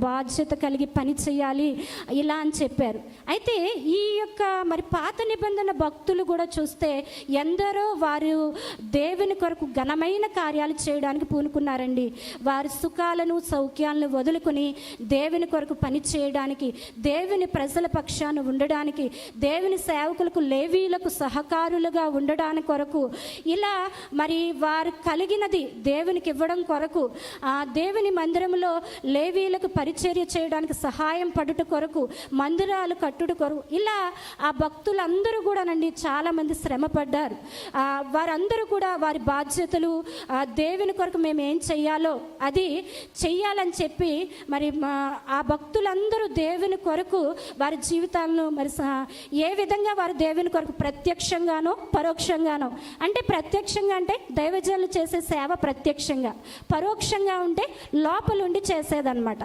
బాధ్యత కలిగి పని చేయాలి ఇలా అని చెప్పారు. అయితే ఈ యొక్క మరి పాత నిబంధన భక్తులు కూడా చూస్తే ఎందరో వారు దేవుని కొరకు ఘనమైన కార్యాలు చేయడానికి పూనుకున్నారండి. వారి సుఖాలను సౌఖ్యాలను వదులుకొని దేవుని కొరకు పని చేయడానికి, దేవుని ప్రజల పక్షాన ఉండడానికి, దేవుని సేవకులకు లేవీలకు సహకారులుగా ఉండడానికి కొరకు ఇలా మరి వారు కలిగినది దేవునికి ఇవ్వడం కొరకు, ఆ దేవుని మందిరంలో లేవీలకు పరిచర్య చేయడానికి సహాయం పడుట కొరకు, మందిరాలు కట్టుట కొరకు, ఇలా ఆ భక్తులందరూ కూడానండి చాలామంది శ్రమ పడ్డారు. వారందరూ కూడా వారి బాధ్యతలు దేవుని కొరకు మేము ఏం చెయ్యాలో అది చెయ్యాలని చెప్పి మరి ఆ భక్తులందరూ దేవుని కొరకు వారి జీవితాలను మరి ఏ విధంగా వారు దేవుని కొరకు ప్రత్యక్షంగానో పరోక్షంగానో, అంటే ప్రత్యక్షంగా అంటే దైవజనులు చేసే సేవ ప్రత్యక్షంగా, పరోక్షంగా ఉంటే లోపలుండి చేసేదన్నమాట.